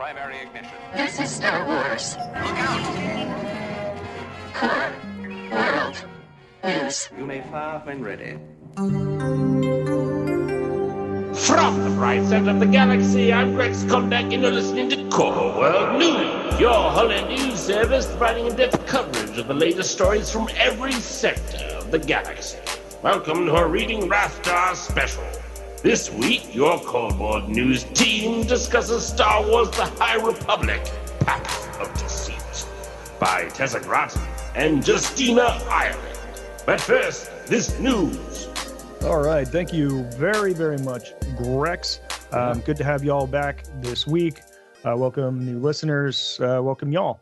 primary ignition. This is Star Wars. Look out! Core World News. You may fire when ready. From the bright center of the galaxy, I'm Greg Skondak, and you're listening to Core World News, your holiday news service providing in-depth coverage of the latest stories from every sector of the galaxy. Welcome to our Reading Rathstar special. This week, your Core World News team discusses Star Wars The High Republic, PATH of DECEIT, by Tessa Grattan and Justina Ireland. But first, this news. All right. Thank you very, very much, Grex. Good to have y'all back this week. Welcome, new listeners. Welcome, y'all.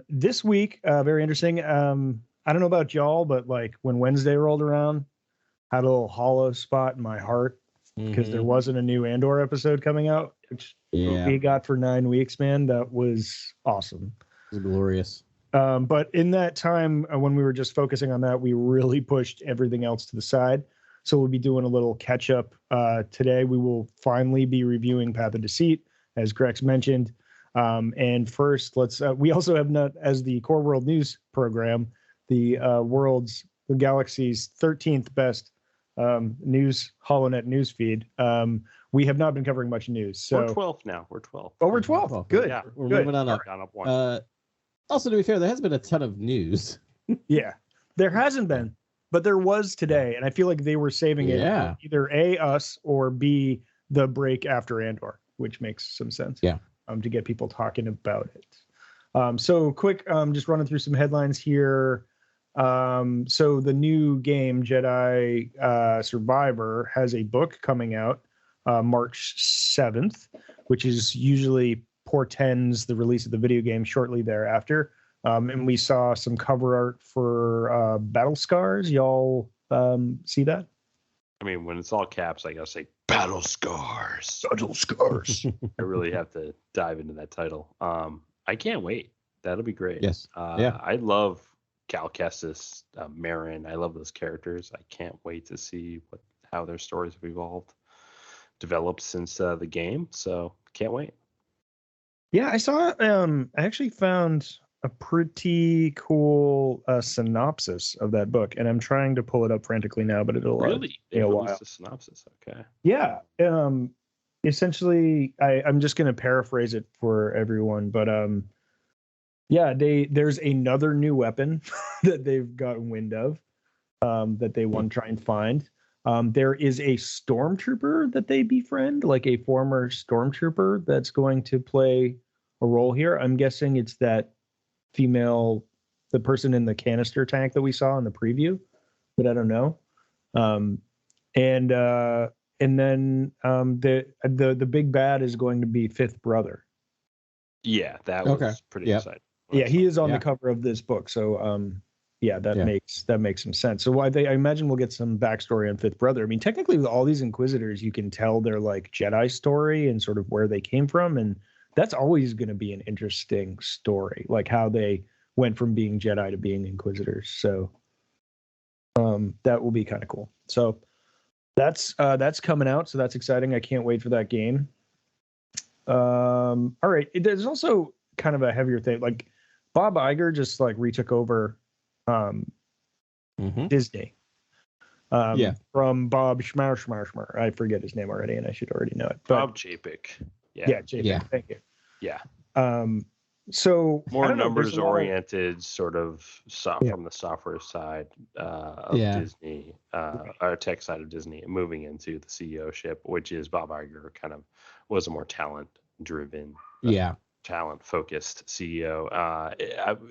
This week, very interesting. I don't know about y'all, but like when Wednesday rolled around, had a little hollow spot in my heart because there wasn't a new Andor episode coming out, which we got for 9 weeks, man. That was awesome. It was glorious. But in that time, when we were just focusing on that, we really pushed everything else to the side. So we'll be doing a little catch up today. We will finally be reviewing Path of Deceit, as Grex mentioned. And first, we also have, not as the Core World News program, the galaxy's 13th best news HoloNet news feed. We have not been covering much news. So we're 12th now. We're 12. Oh, we're 12. Good. Yeah, we're moving on up. Down up one. Also, to be fair, there hasn't been a ton of news. Yeah, there hasn't been, but there was today, and I feel like they were saving it for either A, us, or B, the break after Andor, which makes some sense. Yeah. To get people talking about it. So quick, just running through some headlines here. So the new game Jedi Survivor has a book coming out March 7th, which is usually portends the release of the video game shortly thereafter. And we saw some cover art for Battle Scars. Y'all see that? I mean, when it's all caps, I gotta say Battle Scars. Battle Scars. I really have to dive into that title. I can't wait. That'll be great. Yes. I love Cal Kestis, Marin. I love those characters. I can't wait to see how their stories have developed since the game. So can't wait. Yeah, I saw. I actually found a pretty cool synopsis of that book, and I'm trying to pull it up frantically now, but it'll really take a while. The synopsis, okay. Yeah. Essentially, I'm just going to paraphrase it for everyone, but there's another new weapon that they've gotten wind of that they want to try and find. There is a stormtrooper that they befriend, like a former stormtrooper that's going to play a role here. I'm guessing it's that female, the person in the canister tank that we saw in the preview, but I don't know. And then the big bad is going to be Fifth Brother. Yeah, that was pretty exciting. Yeah, he is on the cover of this book, so that makes some sense. So I imagine we'll get some backstory on Fifth Brother. I mean, technically, with all these Inquisitors, you can tell their like Jedi story and sort of where they came from, and that's always going to be an interesting story, like how they went from being Jedi to being Inquisitors. So that will be kind of cool. So that's coming out, so that's exciting. I can't wait for that game. All right, there's also kind of a heavier thing, like Bob Iger just like retook over Disney from Bob Schmar. I forget his name already, and I should already know it. But, Bob Chapek. Chapek. Thank you. Yeah. So more numbers oriented, sort of from the software side of Disney, or tech side of Disney, moving into the CEO ship, which is Bob Iger kind of was a more talent driven. Talent focused CEO,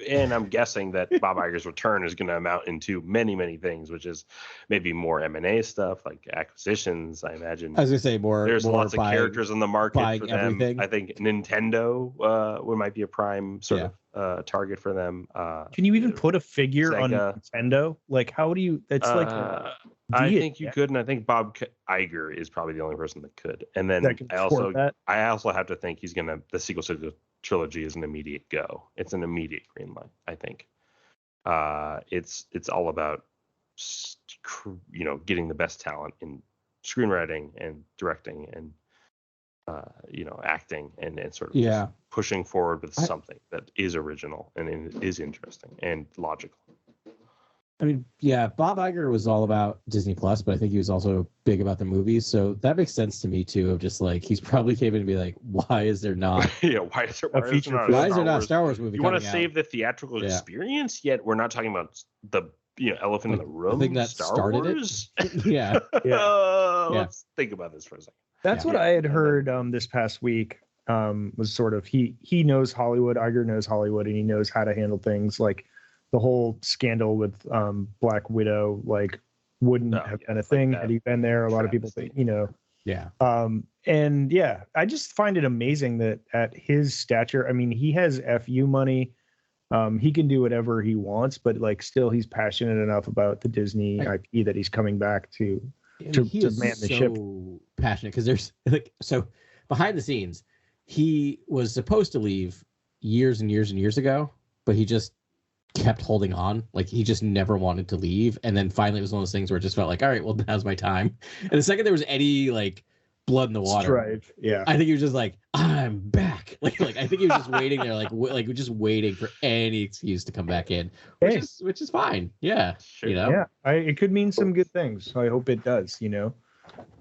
and I'm guessing that Bob Iger's return is going to amount into many things, which is maybe more M&A stuff like acquisitions. I imagine. I was gonna say there's lots of characters in the market for them. Everything. I think Nintendo might be a prime sort of target for them. Can you even put a figure on Nintendo? Like, how do you? It's like I think you could, and I think Bob Iger is probably the only person that could. And then I also have to think the sequel to the trilogy is an immediate go. It's an immediate green light, I think. It's all about getting the best talent in screenwriting and directing and acting and sort of pushing forward with something that is original and is interesting and logical. I mean, yeah, Bob Iger was all about Disney Plus, but I think he was also big about the movies. So that makes sense to me too. Of just like he's probably came in to be like, why is there not? Why is there not a Star Wars movie? You want to save the theatrical experience, yet we're not talking about the elephant in the room. The thing that Star started Wars? it. Yeah. Let's think about this for a second. That's what I had heard this past week. Was sort of he knows Hollywood. Iger knows Hollywood, and he knows how to handle things like. The whole scandal with Black Widow, like, wouldn't have been a thing had he been there. A lot of people think, Yeah. And yeah, I just find it amazing that at his stature, I mean, he has FU money. He can do whatever he wants, but like, still, he's passionate enough about the Disney IP that he's coming back to man the ship. Passionate because there's like so behind the scenes, he was supposed to leave years and years and years ago, but he just kept holding on. Like he just never wanted to leave, and then finally it was one of those things where it just felt like, all right, well, now's my time. And the second there was any like blood in the water, Strife, I think he was just like, I'm back. Like I think he was just waiting there, like just waiting for any excuse to come back in, which is fine. Yeah, sure. It could mean some good things. I hope it does.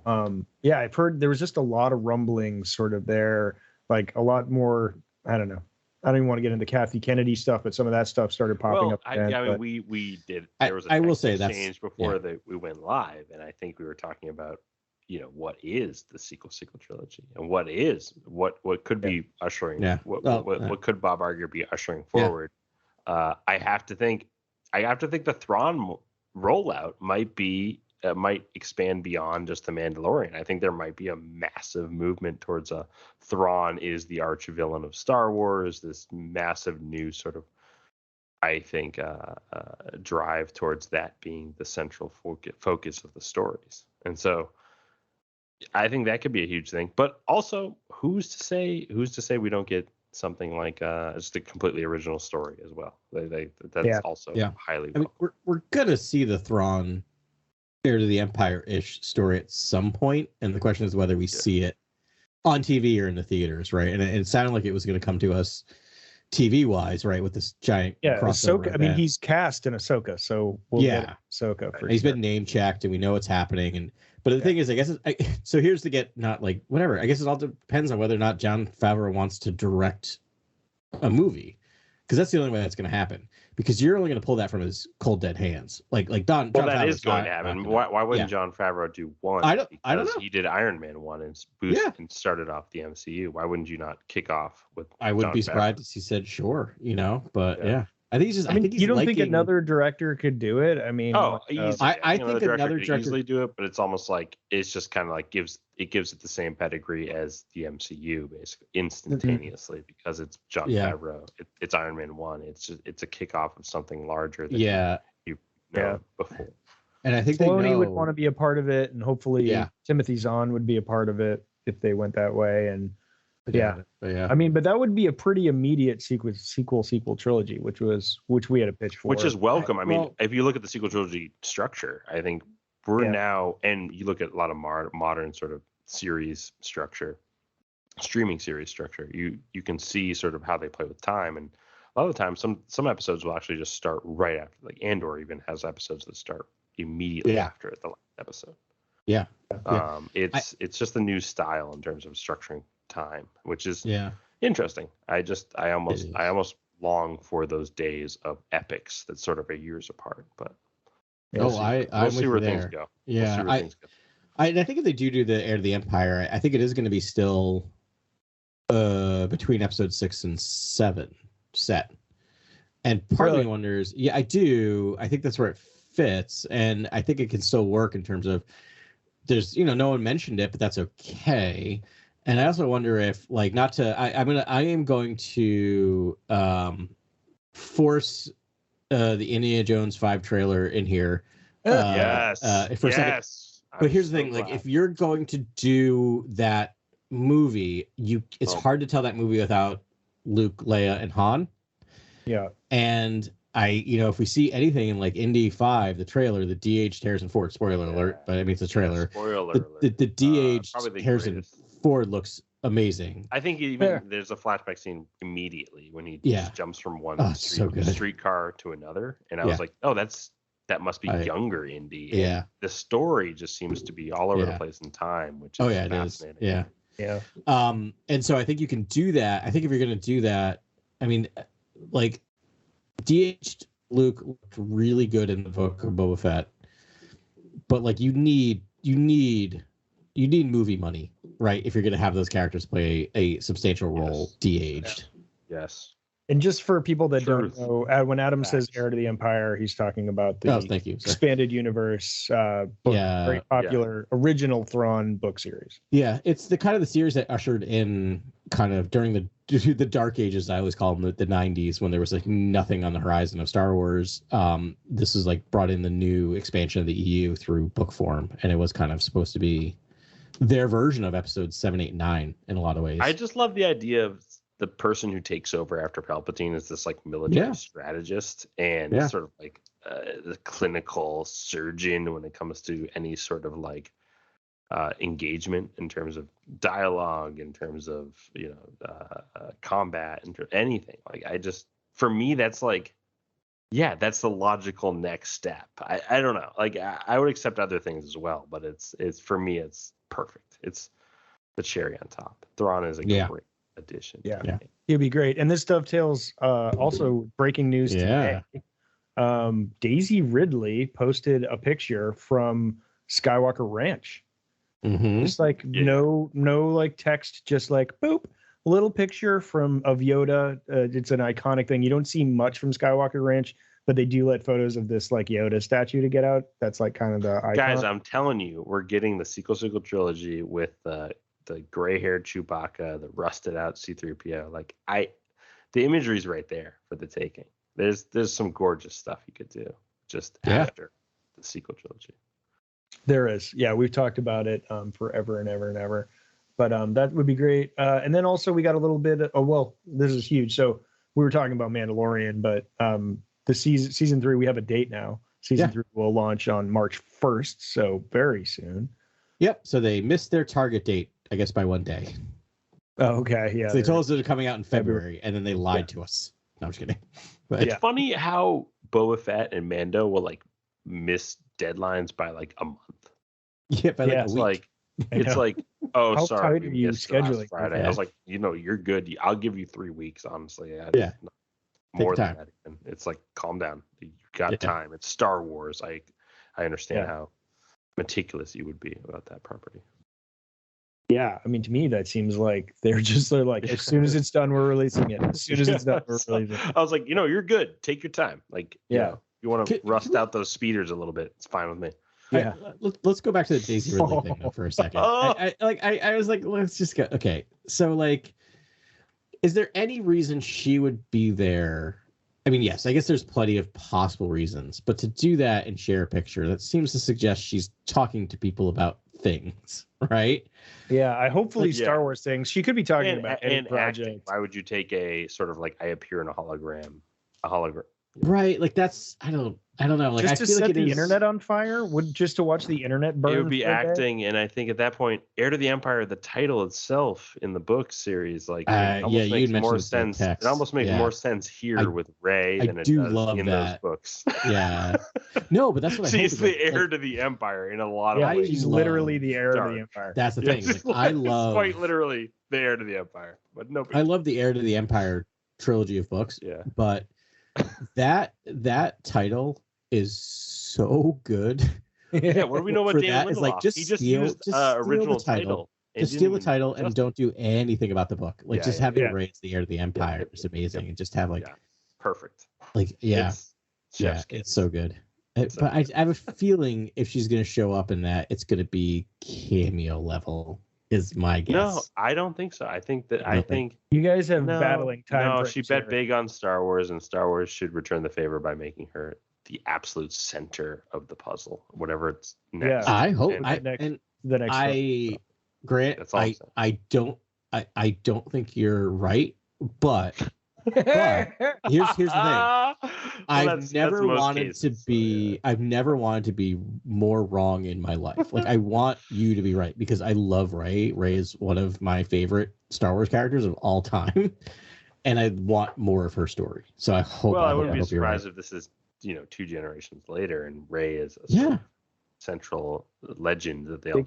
I've heard there was just a lot of rumblings sort of there, like a lot more. I don't know. I don't even want to get into Kathy Kennedy stuff, but some of that stuff started popping up. We did. There was a exchange before we went live, and I think we were talking about, what is the sequel trilogy, and what could be ushering, what could Bob Iger be ushering forward? I have to think the Thrawn rollout might expand beyond just the Mandalorian. I think there might be a massive movement towards Thrawn is the arch villain of Star Wars. This massive new sort of, I think, drive towards that being the central focus of the stories. And so, I think that could be a huge thing. But also, who's to say we don't get something like just a completely original story as well? That's also highly. I mean, we're gonna see the Thrawn Heir to the Empire-ish story at some point, and the question is whether we see it on TV or in the theaters, right? And it sounded like it was going to come to us TV-wise, right, with this giant crossover Ahsoka. I mean, he's cast in Ahsoka, so we'll get Ahsoka for He's been name-checked, and we know it's happening. But the thing is, I guess, so here's to get not like, whatever. I guess it all depends on whether or not Jon Favreau wants to direct a movie, because that's the only way that's going to happen. Because you're only going to pull that from his cold dead hands, like Don. Well, that is going to happen. Why wouldn't Jon Favreau do one? I don't know. He did Iron Man 1 and and started off the MCU. Why wouldn't you not kick off with? I wouldn't be surprised if he said sure. But I think he's just. I think he's you don't think another director could do it? I mean, I think another director could easily do it, but it's almost like it's just kind of like gives it the same pedigree as the MCU basically instantaneously because it's Jon Favreau. It's Iron Man 1. It's a kickoff of something larger than you know before. And I think Filoni would want to be a part of it, and hopefully Timothy Zahn would be a part of it if they went that way. And I mean, but that would be a pretty immediate sequel trilogy, which we had a pitch for, which is welcome. If you look at the sequel trilogy structure, I think we're now, and you look at a lot of modern sort of series structure, streaming series structure, you can see sort of how they play with time, and a lot of the time some episodes will actually just start right after, like Andor even has episodes that start immediately after the last episode. It's just a new style in terms of structuring time, which is interesting. I almost long for those days of epics that sort of are years apart, but we'll see where things go. I think if they do the Heir to the Empire, I think it is going to be still between episode 6 and 7 set. And part of me wonders, I do. I think that's where it fits, and I think it can still work in terms of there's no one mentioned it, but that's okay. And I also wonder if, like, I am going to force the Indiana Jones 5 trailer in here. For a second. But here's the thing: like, if you're going to do that movie, it's hard to tell that movie without Luke, Leia, and Han. Yeah. And if we see anything in like Indy 5, the trailer, the DH Harrison Ford, spoiler alert, but I mean it's a trailer. Spoiler alert. The DH Harrison Ford looks amazing. I think even there's a flashback scene immediately when he just jumps from one streetcar to another, and I was like, oh, that must be younger Indy. Yeah, and the story just seems to be all over the place in time, which is fascinating. It is. And so I think you can do that. I think if you're going to do that, I mean, like, de-aged Luke looked really good in the book of Boba Fett, but like you need movie money, right? If you're going to have those characters play a substantial role de-aged. Yes. And just for people that don't know, when Adam says Heir to the Empire, he's talking about the expanded universe book, very popular original Thrawn book series. Yeah, it's the kind of the series that ushered in kind of during the dark ages, I always call them the 90s, when there was like nothing on the horizon of Star Wars. This is like brought in the new expansion of the EU through book form, and it was kind of supposed to be their version of episodes 7, 8, 9 in a lot of ways. I just love the idea of the person who takes over after Palpatine is this like military strategist and sort of like the clinical surgeon when it comes to any sort of like engagement in terms of dialogue, in terms of combat, and anything. Like for me, that's like, that's the logical next step. I don't know. Like I would accept other things as well, but it's for me, it's perfect. It's the cherry on top. Thrawn is a great addition. It'd be great. And this dovetails also breaking news today. Daisy Ridley posted a picture from Skywalker Ranch. Just like no like text, just like boop, a little picture of Yoda. It's an iconic thing. You don't see much from Skywalker Ranch, but they do let photos of this like Yoda statue to get out. That's like kind of the icon. Guys, I'm telling you, we're getting the sequel trilogy with the gray-haired Chewbacca, the rusted-out C-3PO. Like the imagery is right there for the taking. There's some gorgeous stuff you could do just after the sequel trilogy. There is, we've talked about it forever and ever and ever, but that would be great. And then also we got a little bit. This is huge. So we were talking about Mandalorian, but the season 3, we have a date now. Season 3 will launch on March 1st, so very soon. Yep. So they missed their target date, I guess, by one day. Oh, okay. Yeah. So they told us they're coming out in February, and then they lied to us. No, I'm just kidding. But, it's funny how Boba Fett and Mando will like miss deadlines by like a month. Yeah, by like a week. It's like, oh, how sorry, tight are you scheduling Friday. I was like, you're good. I'll give you 3 weeks, honestly. More than that. And it's like, calm down. You got time. It's Star Wars. I understand how meticulous you would be about that property. Yeah, I mean, to me, that seems like they're like, as soon as it's done, we're releasing it. As soon as it's done, we're releasing it. I was like, you're good. Take your time. Like, you want to rust out those speeders a little bit. It's fine with me. Yeah. Let's go back to the Daisy Ridley thing though, for a second. I was like, let's just go. Okay, so like, is there any reason she would be there? I mean, yes, I guess there's plenty of possible reasons, but to do that and share a picture, that seems to suggest she's talking to people about things, right? Yeah, hopefully Star Wars things. She could be talking about any project. Acting. Why would you take a sort of like I appear in a hologram? Right, like that's I don't know. Like just I to feel set like the internet on fire, just to watch the internet burn. It would be acting, and I think at that point, Heir to the Empire, the title itself in the book series, like almost makes more sense. It almost makes more sense here with Rey than it does in those books. Yeah, no, but that's what she's the heir to the Empire in a lot of ways. She's literally the heir to the Empire. That's the thing. Like, I love quite literally the heir to the Empire, but no. I love the Heir to the Empire trilogy of books. Yeah, but that title is so good. Yeah, what do we know about Dan Lindelof? Like, he just used original title. Just steal the title and don't do anything about the book. Like having Rey as the heir to the Empire is amazing, and just have like perfect. Like it's so good. But I have a feeling if she's going to show up in that, it's going to be cameo level. Is my guess. No, I don't think so. I think you guys have battling time. No, she bet big on Star Wars, and Star Wars should return the favor by making her the absolute center of the puzzle, whatever it's next. Yeah, I hope. Grant, I don't think you're right, but But here's the thing. Well, I've never wanted cases, to be. yeah. I've never wanted to be more wrong in my life. Like I want you to be right because I love Rey. Rey is one of my favorite Star Wars characters of all time, and I want more of her story. So I hope. Well, I wouldn't be hope you're surprised right. if this is 2 generations later, and Rey is a Yeah. central legend that they'll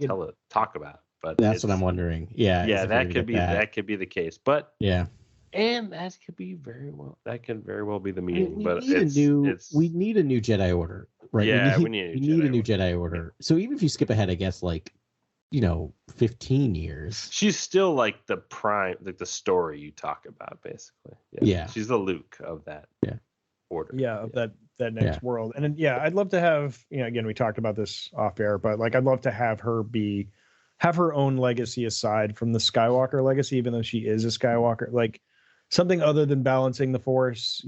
talk about. But That's what I'm wondering. Yeah. Yeah, that could be the case. But yeah. And that could very well be the meaning. We but we need a new Jedi Order, right? Yeah, we need a new Jedi Order. So even if you skip ahead, I guess 15 years. She's still like the prime, like the story you talk about, basically. Yeah. She's the Luke of that. Order. Yeah, of that next world. And then, I'd love to have, again, we talked about this off air, but like I'd love to have her have her own legacy aside from the Skywalker legacy, even though she is a Skywalker, like something other than balancing the Force,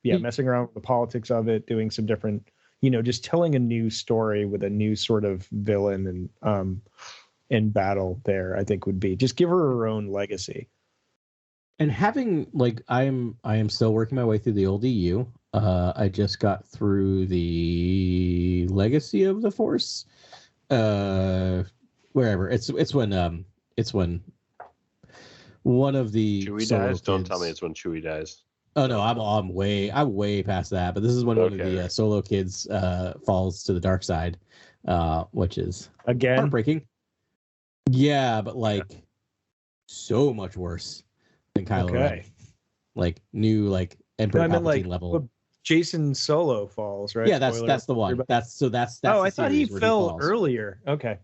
messing around with the politics of it, doing some different, just telling a new story with a new sort of villain and in battle there, I think would be just give her her own legacy. And having I am still working my way through the old EU. I just got through the Legacy of the Force. Wherever it's when one of the Chewie dies. Don't tell me it's when Chewie dies. Oh no, I'm way past that. But this is when one of the Solo kids falls to the dark side, which is again heartbreaking. Yeah, but so much worse than Kylo Ren. New Emperor Palpatine level. Jason Solo falls, right? Yeah, that's the one. That's oh, I thought he fell earlier. Okay.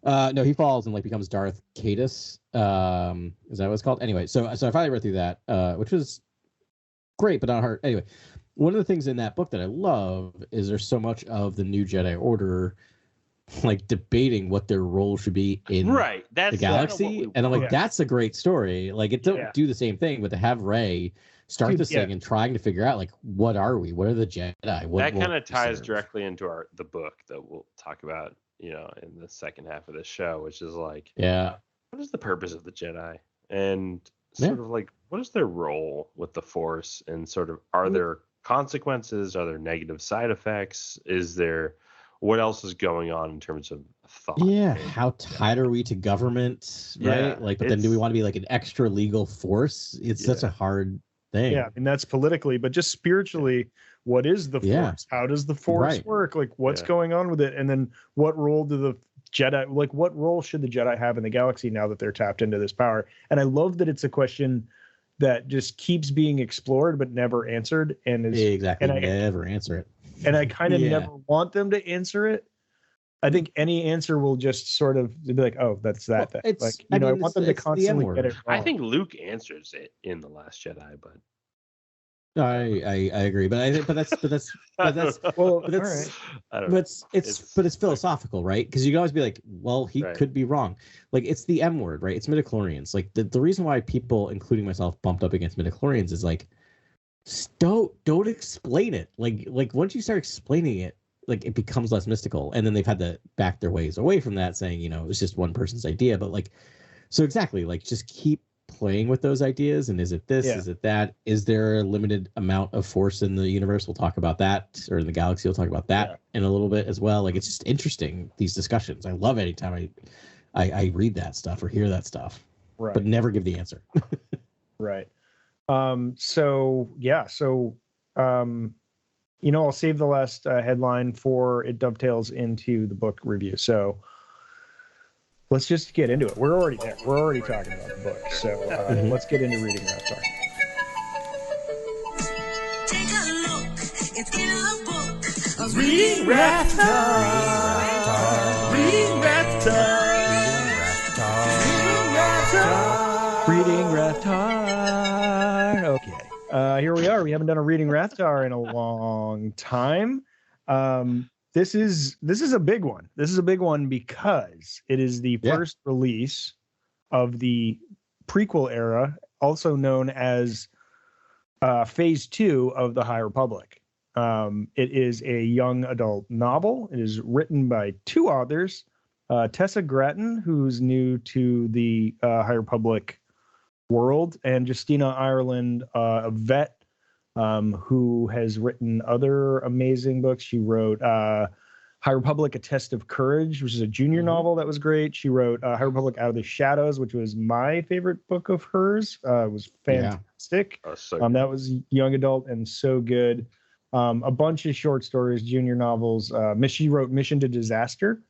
No, he falls and becomes Darth Caedus. Is that what it's called? Anyway, so I finally read through that, which was great, but not hard. Anyway, one of the things in that book that I love is there's so much of the new Jedi Order, debating what their role should be in the galaxy, and I'm that's a great story. It don't do the same thing, but to have Rey start this thing and trying to figure out what are we? What are the Jedi? That kind of ties directly into the book that we'll talk about, in the second half of this show, which is what is the purpose of the Jedi, and sort of what is their role with the Force, and sort of are there consequences? Are there negative side effects? What else is going on in terms of thought? Yeah, how tied are we to government, right? But then do we want to be an extra legal force? It's such a hard thing. Yeah, that's politically, but just spiritually, what is the Force? How does the Force work? What's going on with it? And then what role do the Jedi, what role should the Jedi have in the galaxy now that they're tapped into this power? And I love that it's a question that just keeps being explored but never answered, and is never answer it. And I kind of never want them to answer it. I think any answer will just sort of be like, oh, that's that thing. I want them to constantly get it wrong. I think Luke answers it in The Last Jedi, but I agree, but that's it's philosophical, right? Because you can always be like, well, he could be wrong. It's the M word, right? It's midichlorians. The reason why people, including myself, bumped up against midichlorians is don't explain it. Once you start explaining it, it becomes less mystical, and then they've had to back their ways away from that, saying it was just one person's idea. But so exactly, just keep playing with those ideas. And is it this? Is it that? Is there a limited amount of Force in the universe? We'll talk about that, or in the galaxy. We'll talk about that in a little bit as well. It's just interesting, these discussions. I love anytime I read that stuff or hear that stuff, but never give the answer. Right. I'll save the last headline for it dovetails into the book review. So let's just get into it. We're already there. We're already talking about the book. So let's get into reading Rathtar. Take a look. It's in a book. Reading Rathtar. Reading Rathtar. Reading Rathtar. Okay. Here we are. We haven't done a Reading Rathtar in a long time. This is a big one. This is a big one because it is the first release of the prequel era, also known as Phase 2 of the High Republic. It is a young adult novel. It is written by two authors, Tessa Gratton, who's new to the High Republic world. And Justina Ireland, a vet who has written other amazing books. She wrote High Republic, A Test of Courage, which is a junior novel that was great. She wrote High Republic Out of the Shadows, which was my favorite book of hers. It was fantastic. That was young adult and so good. A bunch of short stories, junior novels. She wrote Mission to Disaster.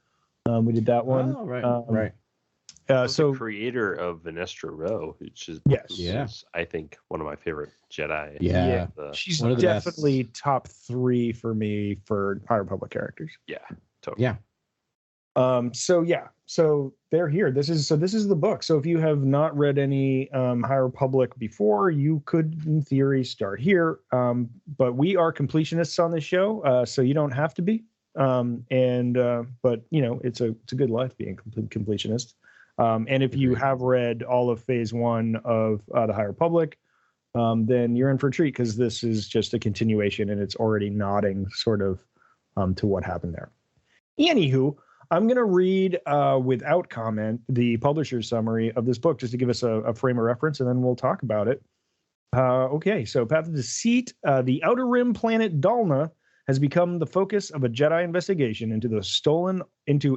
We did that one. Oh, right. So the creator of Venestra Row, which is I think one of my favorite Jedi. Yeah. She's definitely top 3 for me for High Republic characters. Yeah, totally. Yeah. So they're here. This is the book. So if you have not read any High Republic before, you could, in theory, start here. But we are completionists on this show, so you don't have to be. But it's a good life being completionist. And if you have read all of Phase 1 of the High Republic, then you're in for a treat, because this is just a continuation and it's already nodding sort of to what happened there. Anywho, I'm going to read without comment the publisher's summary of this book just to give us a frame of reference, and then we'll talk about it. Okay, so Path of Deceit, the Outer Rim planet Dalna has become the focus of a Jedi investigation into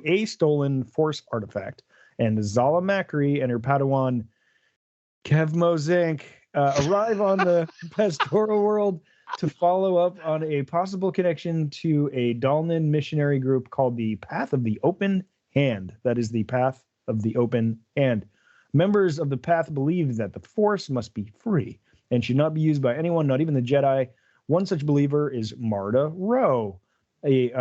a stolen Force artifact. And Zala Macri and her Padawan Kevmo Zank arrive on the pastoral world to follow up on a possible connection to a Dalnan missionary group called the Path of the Open Hand. That is the Path of the Open Hand. Members of the Path believe that the Force must be free and should not be used by anyone, not even the Jedi. One such believer is Marta Rowe. We've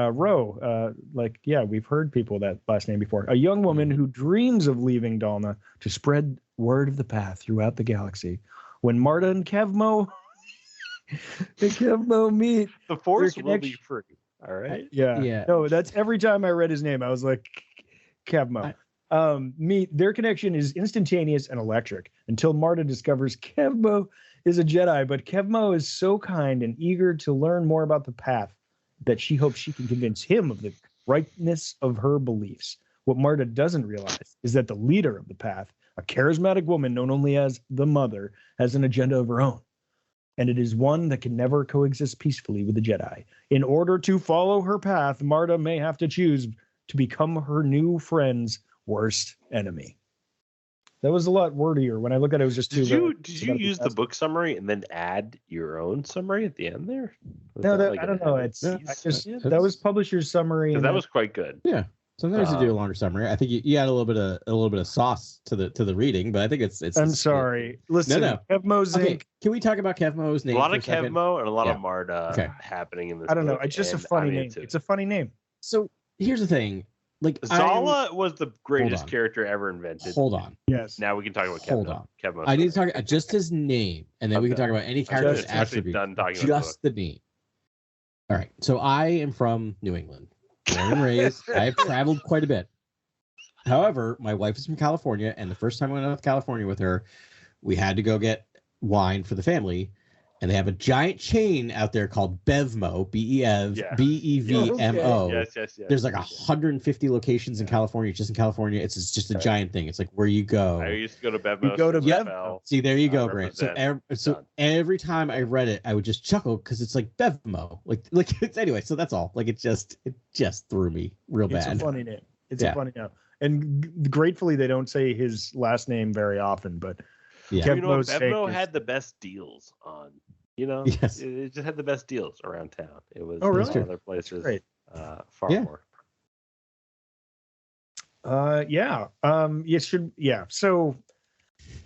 heard people that last name before. A young woman who dreams of leaving Dalna to spread word of the Path throughout the galaxy. When Marta and Kevmo meet, the Force will be free. All right. Yeah. No, that's every time I read his name, I was like, Kevmo. Their connection is instantaneous and electric until Marta discovers Kevmo is a Jedi, but Kevmo is so kind and eager to learn more about the Path that she hopes she can convince him of the rightness of her beliefs. What Marta doesn't realize is that the leader of the Path, a charismatic woman known only as the Mother, has an agenda of her own. And it is one that can never coexist peacefully with the Jedi. In order to follow her path, Marta may have to choose to become her new friend's worst enemy. That was a lot wordier. When I looked at it, it was just Did you use the book summary and then add your own summary at the end there? I don't know. That was publisher's summary. That was quite good. Yeah. Sometimes you do a longer summary. I think you add a little bit of sauce to the reading, but I think it's. I'm sorry. Listen, no. Kevmo's okay. Can we talk about Kevmo's name? A lot of Kevmo and a lot of Marta happening in this. I don't know. book, it's just a funny name. It's a funny name. So here's the thing. Like Zala was the greatest character ever invented. Hold on. Yes. Now we can talk about Kevmo. Hold on. Kevmo. I need to talk just his name, and then we can talk about any character's attribute. Done talking just the name. All right. So I am from New England, born and raised. I've traveled quite a bit. However, my wife is from California, and the first time I went out to California with her, we had to go get wine for the family, and they have a giant chain out there called Bevmo, Bevmo. Yes. There's like 150 locations in California, just in California. It's just a giant thing. It's like where you go. I used to go to Bevmo. You go to Bevmo. See, there you go, Grant. So every time I read it, I would just chuckle because it's like Bevmo. Like it's anyway. So that's all. Like it just threw me real bad. It's a funny name. It's a funny name. And gratefully, they don't say his last name very often, but Bevmo had the best deals on. Yes. It just had the best deals around town. It was really? other places far more. It should. Yeah. So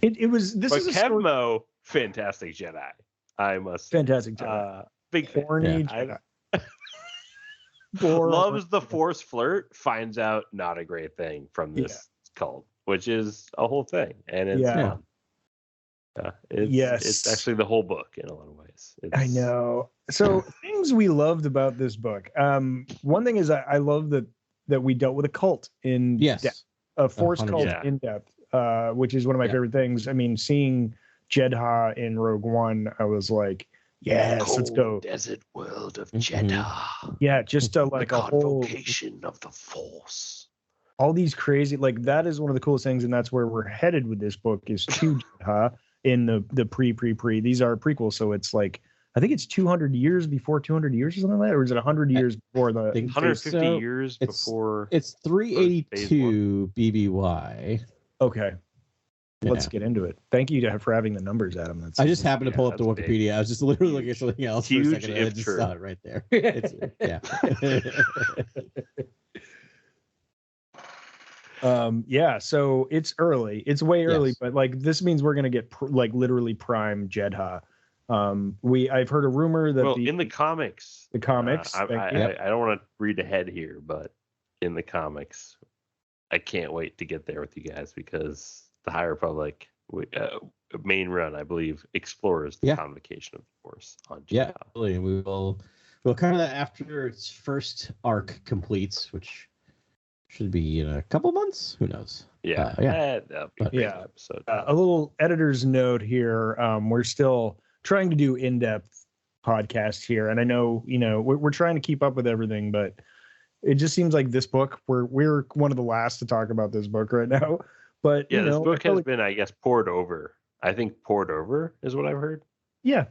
it was. This is a Kevmo, fantastic Jedi. I must say. Fantastic Jedi. Big Horny Jedi. Loves the Force flirt. Finds out not a great thing from this cult, which is a whole thing, and it's fun. It's actually the whole book in a lot of ways. I know. So things we loved about this book. One thing is I love that we dealt with a cult in depth, a Force cult in depth, which is one of my favorite things. I mean, seeing Jedha in Rogue One, I was like, yes, let's go. Desert world of Jedha. Yeah, just like the a whole convocation of the Force. all these crazy, like that is one of the coolest things, and that's where we're headed with this book is to Jedha in the pre. These are prequels, so it's like I think it's 200 years before 200 years or something like that, or is it 100 years before the 150 years before? It's 382 BBY. Okay. Let's get into it. Thank you for having the numbers, Adam. I just happened to pull up the Wikipedia. Big. I was just literally looking at something else for a second, and I just saw it right there. Yeah. So it's early. It's way early, but like this means we're gonna get like literally prime Jedha. I've heard a rumor that in the comics, I don't want to read ahead here, but in the comics, I can't wait to get there with you guys because the High Republic main run, I believe, explores the convocation of the Force on Jedha. Yeah, absolutely. And we'll cover that after its first arc completes, which should be in a couple months. Who knows? Yeah. That'll be a great episode. A little editor's note here. We're still trying to do in-depth podcasts here, and I know we're trying to keep up with everything, but it just seems like this book we're one of the last to talk about this book right now. But this book has been, I guess, poured over. I think poured over is what I've heard. Yeah.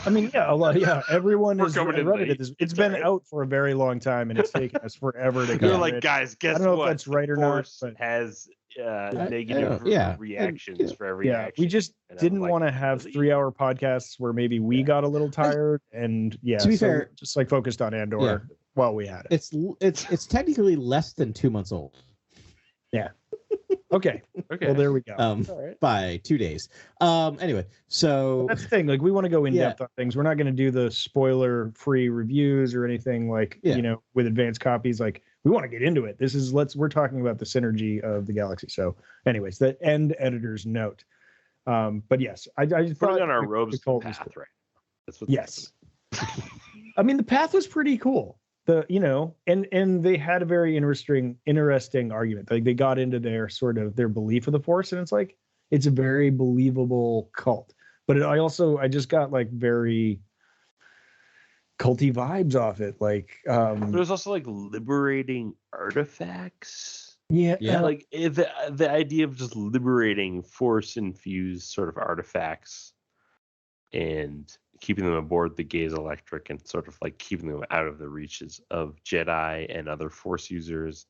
I mean, a lot. Yeah, everyone is read it. It's been out for a very long time, and it's taken us forever to go. You're like, guys, guess what? I don't know if that's right or not. But has negative reactions for every action. We just didn't want to have 3-hour podcasts where maybe we got a little tired, and to be fair, just like focused on Andor while we had it. It's technically less than 2 months old. Yeah. Okay. Well, there we go. All right. By 2 days. Anyway, so that's the thing. Like, we want to go in depth on things. We're not going to do the spoiler-free reviews or anything like with advanced copies. Like, we want to get into it. We're talking about the synergy of the galaxy. So, anyways, the end editor's note. But yes, I just putting on our robes the path, right? That's what. Yes. I mean, the path was pretty cool. And they had a very interesting argument. Like they got into their belief of the Force, and it's like it's a very believable cult. But I just got like very culty vibes off it. Like there's also like liberating artifacts. Yeah. Like the idea of just liberating Force infused sort of artifacts and keeping them aboard the Gaze Electric and sort of like keeping them out of the reaches of Jedi and other Force users.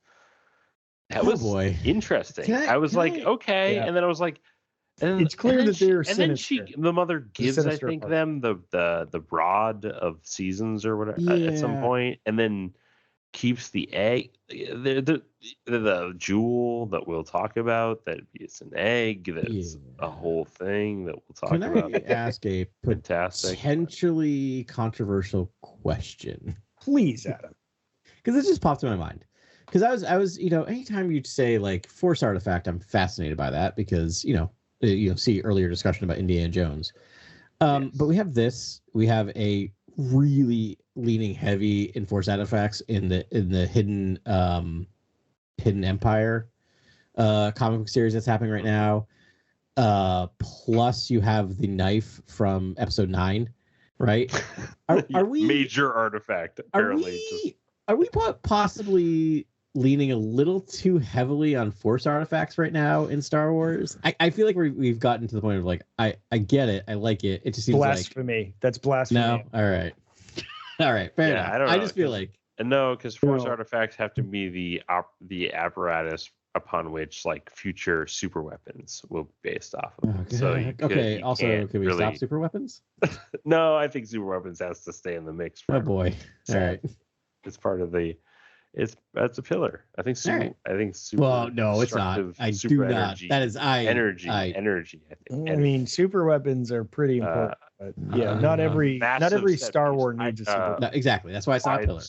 That was interesting. I was like, okay. Yeah. And then I was like, it's clear that they're sinister. And then the mother gives, I think, them the rod of seasons or whatever at some point, and then keeps the egg, the jewel that we'll talk about. That it's an egg. That's a whole thing that we'll talk about. Can I ask a potentially controversial question? Please, Adam. Because it just popped in my mind. Because I was, anytime you'd say like Force artifact, I'm fascinated by that because see earlier discussion about Indiana Jones. But we have this. We have a really leaning heavy in Force artifacts in the hidden Empire comic book series that's happening right now. Plus you have the knife from episode 9, right? Are we major artifact apparently? Are we possibly leaning a little too heavily on Force artifacts right now in Star Wars? I feel like we've gotten to the point of like I get it, I like it. It just seems blasphemy. That's blasphemy. No, all right. All right, fair enough. I don't know. I just feel like no, because Force artifacts have to be the apparatus upon which like future super weapons will be based off of. Okay. So can we stop super weapons? No, I think super weapons has to stay in the mix. Oh boy! All right, it's part of the. That's a pillar. I think super. Right. I think super. Well, no, it's not. I do not. That is energy. I think. I mean, super weapons are pretty important. But not every Star Wars needs a super. No, exactly. That's why it's not a pillar.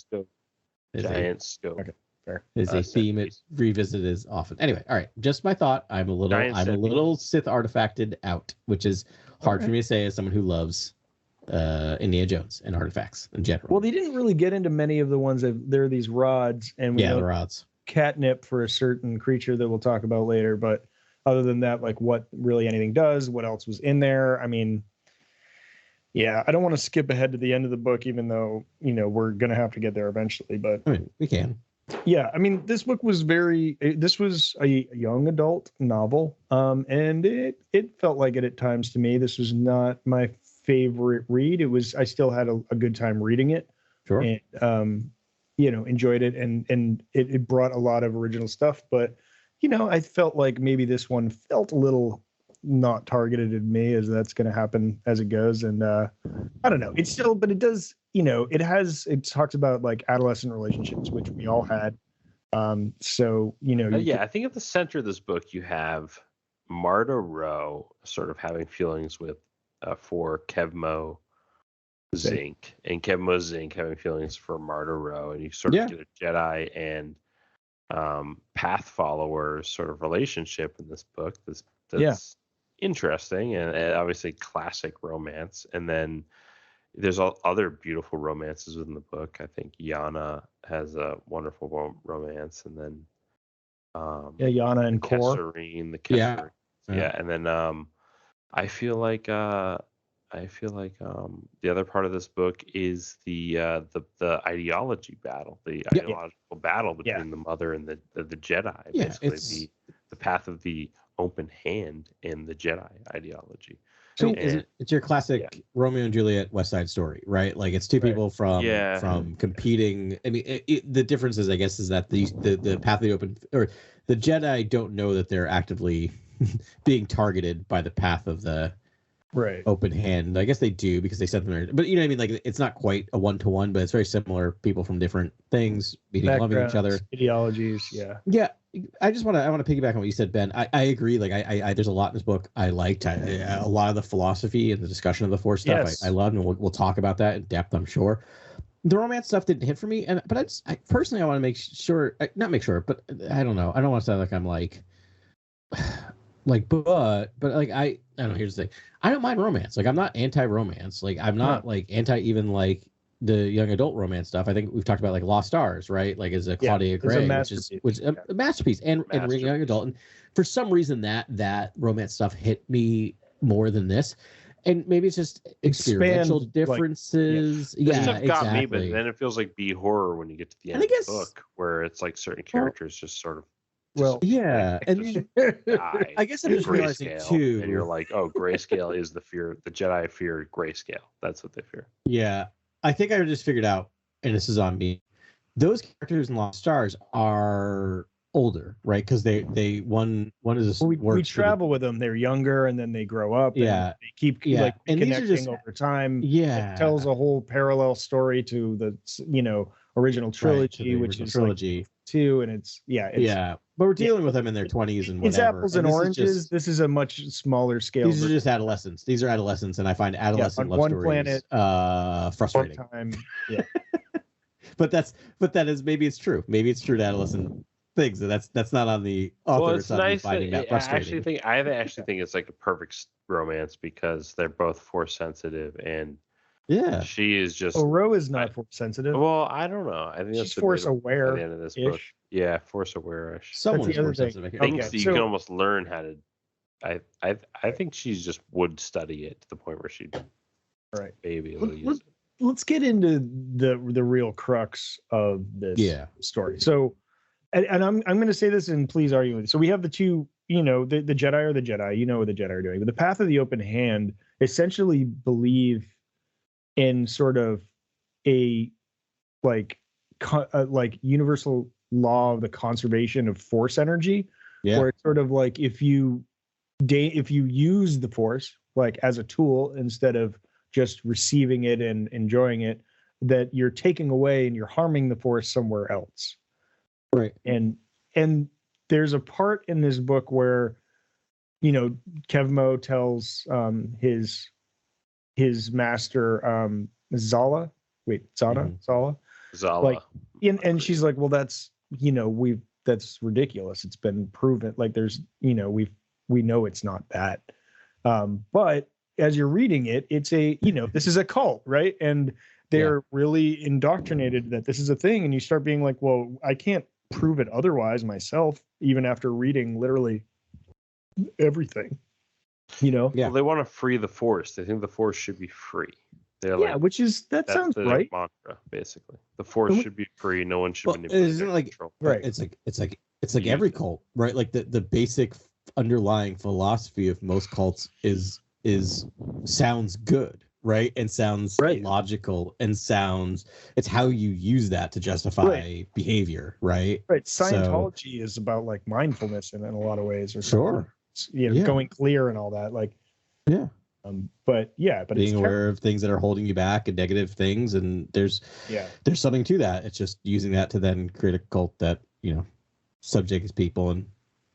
Giant scope. Okay, fair. Is a theme it revisited as often. Anyway, all right. Just my thought. I'm a little Sith artifacted out, which is hard for me to say as someone who loves Indiana Jones and artifacts in general. Well, they didn't really get into many of the ones that there are these rods, and we know the rods, catnip for a certain creature that we'll talk about later. But other than that, like what really anything does, what else was in there? I mean, I don't want to skip ahead to the end of the book, even though we're gonna have to get there eventually. But I mean, we can. Yeah, I mean, this book was this was a young adult novel, and it felt like it at times to me. This was not my favorite read. I still had a good time reading it. Sure. And enjoyed it, and it brought a lot of original stuff. But I felt like maybe this one felt a little not targeted at me, as that's going to happen as it goes. And I don't know. It's still, but it does. It talks about like adolescent relationships, which we all had. So I think at the center of this book you have Marta Rowe sort of having feelings with for Kevmo Zink, and Kevmo Zink having feelings for Marta Rowe, and you sort of get a Jedi and path follower sort of relationship in this book. That's interesting, and obviously classic romance. And then there's other beautiful romances within the book. I think Yana has a wonderful romance, and then Yana and Kor. Kesserine, the Kesserine. Yeah, and then I feel like the other part of this book is the ideology battle, the ideological battle between the mother and the Jedi. Yeah, basically the path of the open hand and the Jedi ideology. So it's your classic Romeo and Juliet West Side Story, right? Like it's two people from competing. I mean, the difference is, I guess, is that the path of the open, or the Jedi don't know that they're actively being targeted by the path of the open hand. I guess they do, because they set them there. But you know what I mean? Like, it's not quite a one-to-one, but it's very similar. People from different things meeting, loving each other, ideologies. Yeah. I want to piggyback on what you said, Ben. I agree. Like, I there's a lot in this book I liked. A lot of the philosophy and the discussion of the Force stuff I loved, and we'll talk about that in depth, I'm sure. The romance stuff didn't hit for me, but I personally want to make sure, not make sure, but I don't know. I don't want to sound like I'm like but like I don't know. Here's the thing. I don't mind romance. Like, I'm not anti-romance. Like, I'm not like anti even like the young adult romance stuff. I think we've talked about like Lost Stars, right? Like, as a Claudia Gray, which is a masterpiece, and young adult. And for some reason that romance stuff hit me more than this. And maybe it's just experiential differences. This stuff got me, but then it feels like B horror when you get to the end of the book, where it's like certain characters just sort of. Well, and I guess I'm just realizing too, and you're like, oh, grayscale is the fear. The Jedi fear grayscale. That's what they fear. Yeah, I think I just figured out, and this is on me. Those characters in Lost Stars are older, right? Because they one is a we travel with them. They're younger, and then they grow up. And they keep like connecting over time. Yeah, it tells a whole parallel story to the original trilogy, which is trilogy. Like 2, and it's but we're dealing with them in their 20s and whatever. It's apples and oranges. This is a much smaller scale. These are just adolescents. These are adolescents, and I find adolescent love one stories planet, frustrating. Time. but that is, maybe it's true. Maybe it's true to adolescent things. That's not on the author. Well, it's nice. Finding that frustrating. I actually think it's like a perfect romance, because they're both Force sensitive, and she is just. Ro is not Force sensitive. Well, I don't know. I think she's Force aware. At the end of this book. Yeah, Force aware-ish. Someone's Force sensitive. Things that you can almost learn how to. I think she's just would study it to the point where she'd maybe use it. Let's get into the real crux of this story. So, and I'm going to say this, and please argue with it. So we have the two, the Jedi are the Jedi. You know what the Jedi are doing. But the Path of the Open Hand essentially believe in sort of a like universal law of the conservation of Force energy, where it's sort of like if you use the Force like as a tool instead of just receiving it and enjoying it, that you're taking away and you're harming the Force somewhere else. Right. And there's a part in this book where, Kevmo tells his master, Zala. Like, and she's like, well, that's, that's ridiculous. It's been proven. Like, there's, we know it's not that. But as you're reading it, it's this is a cult, right? And they're really indoctrinated that this is a thing. And you start being like, well, I can't prove it otherwise myself, even after reading literally everything, Well, they want to free the Force. They think the Force should be free. They're Yeah, that sounds the right. mantra, basically. The Force should be free. No one should manipulate control. Right. It's like every cult, right? Like the basic underlying philosophy of most cults is sounds good, right? And sounds logical, and it's how you use that to justify behavior, right? Right. Scientology is about like mindfulness in a lot of ways, or sure, going clear and all that. Like, but being aware of things that are holding you back and negative things, and there's something to that. It's just using that to then create a cult that subjugates people and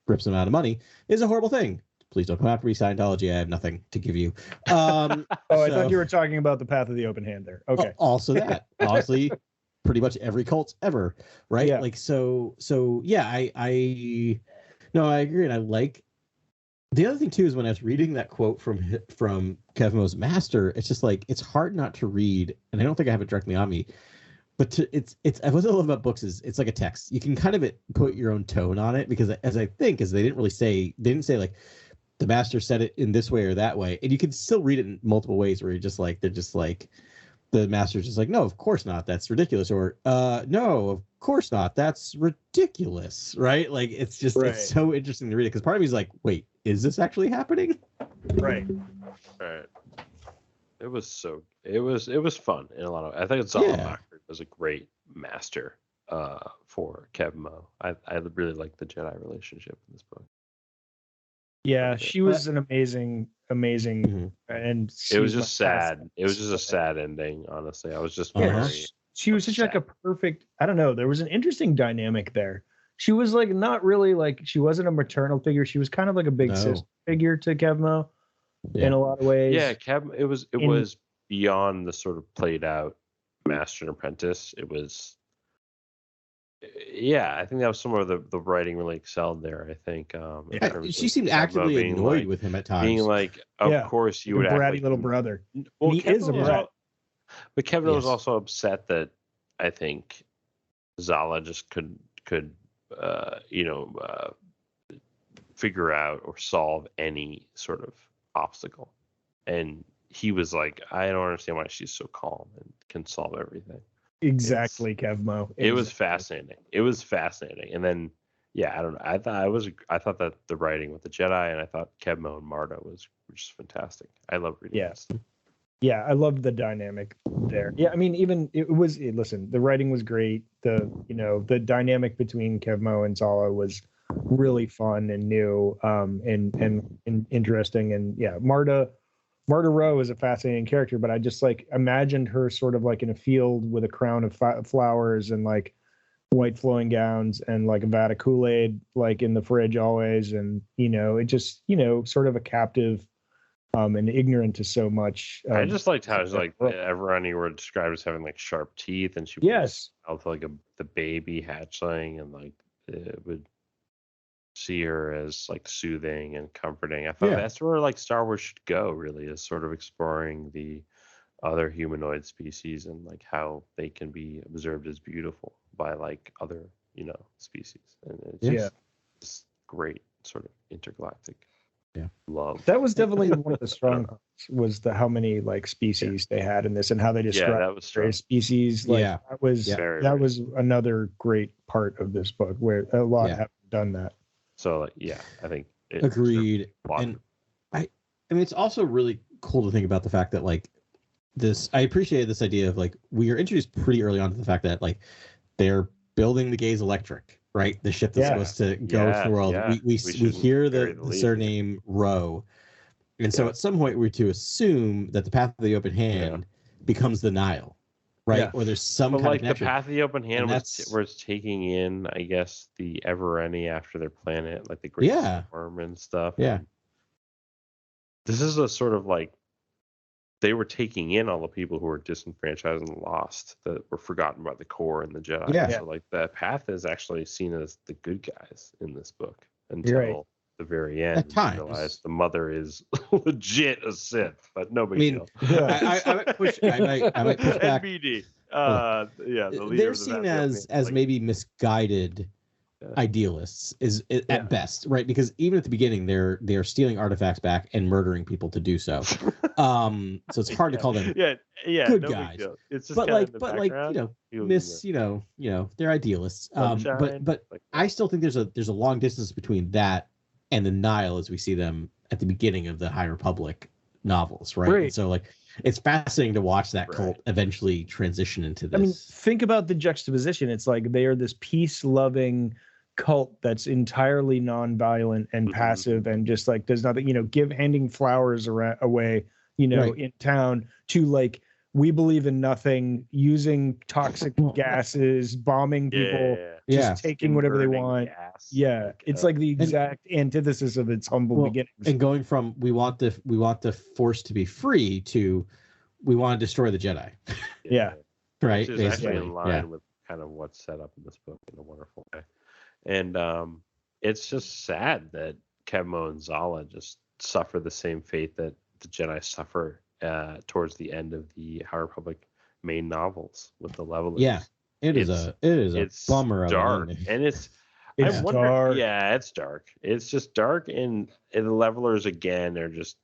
rips them out of money is a horrible thing. Please don't come after me, Scientology. I have nothing to give you. I thought you were talking about the Path of the Open Hand there. Okay. Also that. Honestly, pretty much every cult ever, right? Yeah. Like so yeah, I agree, and I like. The other thing too is when I was reading that quote from Kevmo's master, it's just like it's hard not to read, and I don't think I have it directly on me. But it's what I love about books is it's like a text. You can kind of put your own tone on it, because as I think is they didn't say like the master said it in this way or that way, and you can still read it in multiple ways where they're just like the master's just like, no, of course not, that's ridiculous, or no, of course not, that's ridiculous, right? Like it's just it's so interesting to read it, because part of me is like, wait, is this actually happening? Right. It was fun in a lot of. I think Zarak-Nine was a great master for Kevmo. I really like the Jedi relationship in this book. Yeah, she was an amazing, and it was just sad. It was just a sad ending, honestly. I was just she was such like a perfect. I don't know. There was an interesting dynamic there. She was like not really like she wasn't a maternal figure. She was kind of like a big sister figure to Kevmo in a lot of ways. Yeah, it was beyond the sort of played out master and apprentice. It was. Yeah, I think that was some of the writing really excelled there. I think she seemed actively annoyed with him at times, being like, "Of course you would act bratty like little brother." Well, he is a brat, but Kevin was also upset that I think Zala just could figure out or solve any sort of obstacle, and he was like, "I don't understand why she's so calm and can solve everything." Exactly, Kevmo. It was fascinating. And then, I don't know. I thought that the writing with the Jedi, and I thought Kevmo and Marta was just fantastic. I love reading this. Yeah, I loved the dynamic there. Yeah, I mean, even listen, the writing was great. The dynamic between Kevmo and Zala was really fun and new, and interesting. And yeah, Marta Rowe is a fascinating character, but I just like imagined her sort of like in a field with a crown of flowers and like white flowing gowns and like a vat of Kool-Aid like in the fridge always, and it just sort of a captive and ignorant to so much. I just liked how it's like everyone you were described as having like sharp teeth, and she was like the baby hatchling, and like it would see her as like soothing and comforting. I thought that's where like Star Wars should go, really, is sort of exploring the other humanoid species and like how they can be observed as beautiful by like other species, and it's just great sort of intergalactic love. That was definitely one of the strong was how many like species they had in this, and how they described various species. Like that was another great part of this book, where a lot haven't done that. So I think agreed. And I mean, it's also really cool to think about the fact that like this. I appreciate this idea of like we are introduced pretty early on to the fact that like they're building the Gaze Electric, right? The ship that's supposed to go to the world. We hear the surname Rowe, and so at some point we're to assume that the Path of the Open Hand becomes the Nile. Right, yeah. Or there's some kind of connection. The Path of the Open Hand was taking in, I guess, the Evereni after their planet, like the Great Storm and stuff. Yeah. This is a sort of like they were taking in all the people who were disenfranchised and lost, that were forgotten by the core and the Jedi. Yeah. So like the Path is actually seen as the good guys in this book until the very end. At times, realize the mother is legit a Sith, but no big deal. I might push back. NBD. The they're seen as maybe misguided idealists at best, right? Because even at the beginning, they're stealing artifacts back and murdering people to do so. So it's hard to call them good guys. It's just but kind like, of but like, they're idealists. But like I still think there's a long distance between that and the Nile as we see them at the beginning of the High Republic novels, right? And so like, it's fascinating to watch that cult eventually transition into this. I mean, think about the juxtaposition. It's like they are this peace-loving cult that's entirely non-violent and passive and just like does nothing, handing flowers away, in town, to like, we believe in nothing, using toxic gases, bombing people, just taking whatever they want. It's like the exact antithesis of its humble beginnings. And going from we want the Force to be free to we want to destroy the Jedi. Right. Which is actually in line with kind of what's set up in this book in a wonderful way. And it's just sad that Kevmo and Zala just suffer the same fate that the Jedi suffer towards the end of the High Republic main novels with the Levelers. Yeah, it's a bummer. Dark, and it's dark. Yeah, it's dark. It's just dark, and the Levelers again are just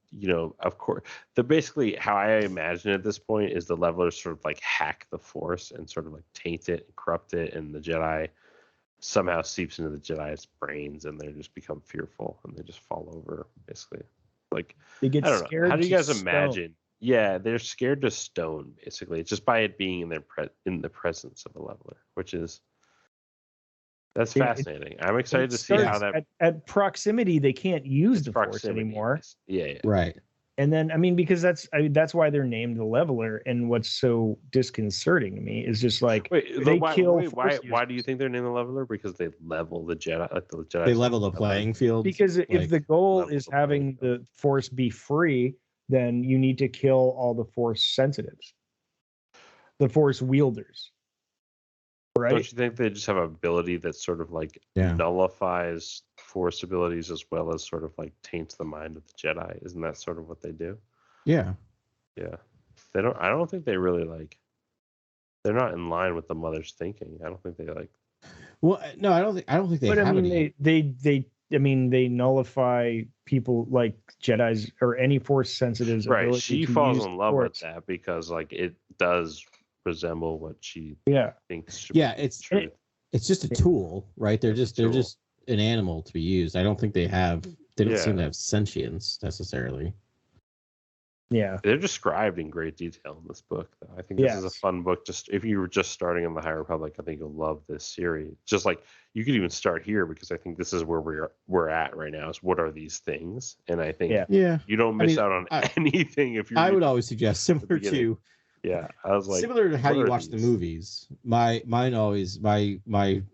of course they're basically how I imagine at this point is the Levelers sort of like hack the Force and sort of like taint it and corrupt it, and the Jedi somehow seeps into the Jedi's brains, and they just become fearful and they just fall over basically. Like they get I don't scared. know. How do you guys stone. imagine? Yeah, they're scared to stone basically. It's just by it being in the presence of a Leveler, which is fascinating. I'm excited to see how that at proximity they can't use the Force anymore. Yeah. Right. And then because that's why they're named the Leveler. And what's so disconcerting to me is just like why do you think they're named the Leveler? Because they level the Jedi, like the Jedi. They level the playing field. Because if the goal is having the Force be free, then you need to kill all the Force sensitives, the Force wielders. Right? Don't you think they just have an ability that sort of like nullifies Force abilities as well as sort of like taints the mind of the Jedi? Isn't that sort of what they do? Yeah. Yeah. They don't. I don't think they really like. They're not in line with the Mother's thinking. I don't think they like. Well, no, I don't think they. But have they nullify people like Jedis or any Force sensitives. Right. She falls in love with that because like it does resemble what she thinks should be true. It's just a tool, right? They're just an animal to be used. I don't think they don't seem to have sentience necessarily. Yeah. They're described in great detail in this book, though. I think this is a fun book. Just if you were just starting in the High Republic, I think you'll love this series. Just like you could even start here because I think this is where we're at right now. Is what are these things? And I think you don't miss out on anything if you. I would always suggest similar to. Yeah, I was like similar to how you watch the movies. My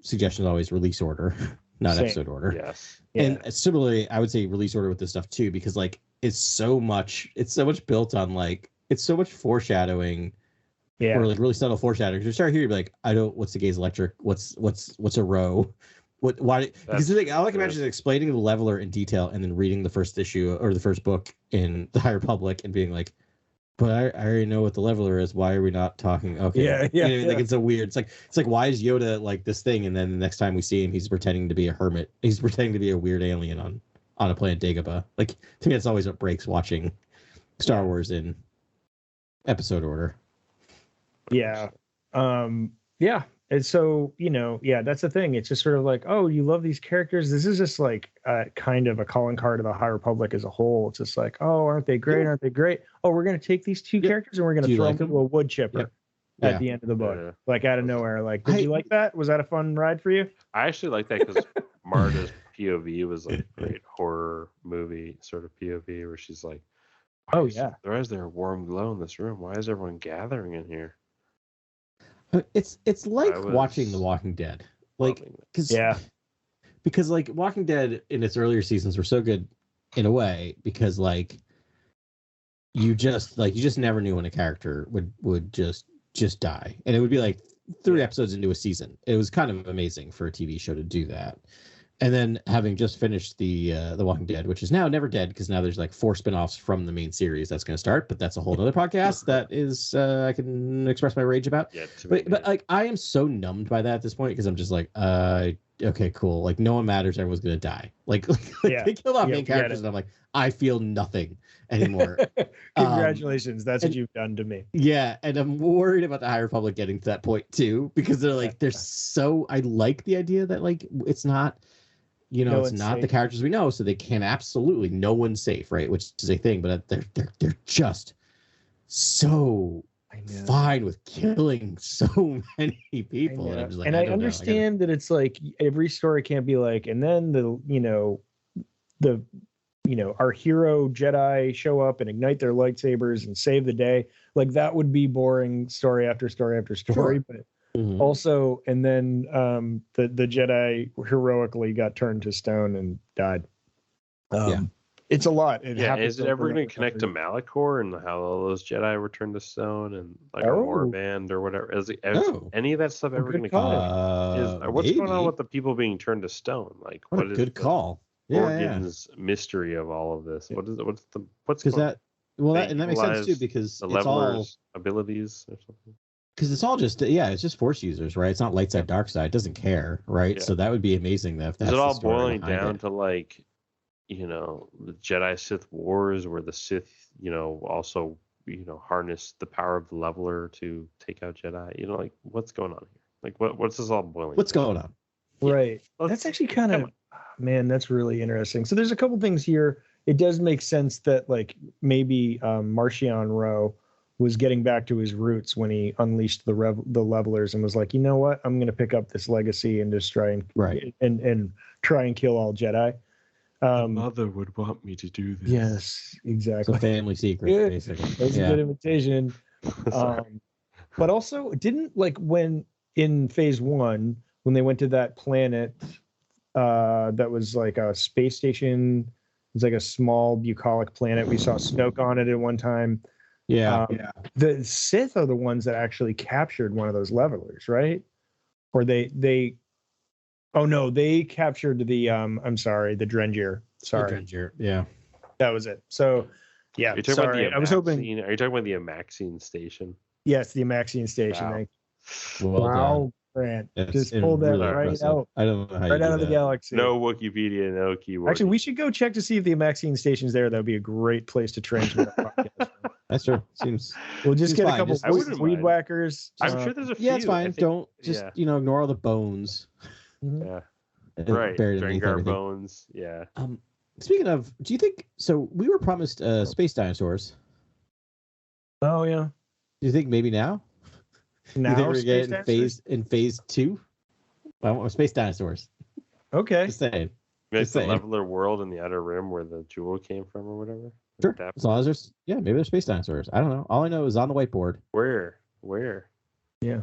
suggestion is always release order, not episode order. Yes, and similarly, I would say release order with this stuff too, because like it's so much built on like it's so much foreshadowing, or like really subtle foreshadowing. You start here, you'd be like, what's the gaze electric? What's a row? Why? Because the thing I like imagine is explaining the Leveler in detail and then reading the first issue or the first book in the High Republic and being like. But I already know what the Leveler is. Why are we not talking? Okay. Like it's a weird. It's like why is Yoda like this thing? And then the next time we see him, he's pretending to be a hermit. He's pretending to be a weird alien on a planet Dagobah. Like to me, that's always what breaks watching Star Wars in episode order. Yeah. Yeah. And so, that's the thing. It's just sort of like, oh, you love these characters. This is just like kind of a calling card of the High Republic as a whole. It's just like, oh, aren't they great? Aren't they great? Oh, we're going to take these two characters and we're going to throw them into a wood chipper at the end of the book, like out of nowhere. Like, did you like that? Was that a fun ride for you? I actually like that because Marta's POV was like a great horror movie sort of POV where she's like, why is there a warm glow in this room? Why is everyone gathering in here? It's like watching The Walking Dead, like because like Walking Dead in its earlier seasons were so good in a way because like you just never knew when a character would just die, and it would be like 3 episodes into a season. It was kind of amazing for a TV show to do that. And then having just finished the Walking Dead, which is now never dead because now there's like 4 spinoffs from the main series that's going to start, but that's a whole other podcast that is I can express my rage about. But like I am so numbed by that at this point because I'm just like I okay, cool. Like no one matters. Everyone's gonna die. Like they killed off main characters, and I'm like, I feel nothing anymore. Congratulations, that's what you've done to me. Yeah, and I'm worried about the High Republic getting to that point too, because they're like, they're so. I like the idea that like it's not, it's not the characters we know, so they can absolutely no one's safe, right? Which is a thing, but they're just so fine with killing so many people, and I'm just like, I understand that it's like every story can't be like, and then our hero Jedi show up and ignite their lightsabers and save the day. Like that would be boring story after story after story. Sure. But also, and then the Jedi heroically got turned to stone and died. It's a lot. Is it ever going to connect to Malachor and how all those Jedi were turned to stone and like a warband or whatever? Is any of that stuff ever going to connect? What's going on with the people being turned to stone? Like, what is good call? Organs mystery of all of this. What's that? Well, that makes sense too, because the it's all abilities or something. Because it's all just it's just Force users, right? It's not light side, dark side. It doesn't care, right? So that would be amazing. If that's is it all boiling down to like, the Jedi Sith wars, where the Sith, also harness the power of the leveler to take out Jedi? Like what's going on here? Like what's this all boiling? What's going on? Right. That's actually kind of. Man, that's really interesting. So there's a couple things here. It does make sense that like maybe Marchion Ro was getting back to his roots when he unleashed the levelers and was like, you know what, I'm going to pick up this legacy and just try and try and kill all Jedi. Mother would want me to do this. Yes, exactly. It's a family secret, basically. That's a good imitation. But also, didn't like when in phase 1 when they went to that planet. That was like a space station. It's like a small bucolic planet. We saw Snoke on it at one time. The Sith are the ones that actually captured one of those levelers, right? Or they captured the the Drengier. Sorry. The Drengier, yeah. That was it. So yeah, you're talking about I was hoping. Are you talking about the Amaxine station? Yes, the Amaxine station. Wow. Wow. Grant, just pull that right out. I don't know how right out of the galaxy. No Wikipedia, no keyword. Actually, we should go check to see if the Amaxine station's there. That would be a great place to transmit a podcast. That's true. We'll just get a couple weed whackers. I'm sure there's a few. Yeah, it's fine. Don't just ignore all the bones. Yeah. Right. Drengar bones. Yeah. Speaking of, do you think so? We were promised space dinosaurs. Oh yeah. Do you think maybe now? Now we're getting in phase 2? I want space dinosaurs. Okay. Just saying. Maybe the leveler world in the Outer Rim where the jewel came from or whatever. Sure. As long as there's maybe there's space dinosaurs. I don't know. All I know is on the whiteboard. Where? Yeah.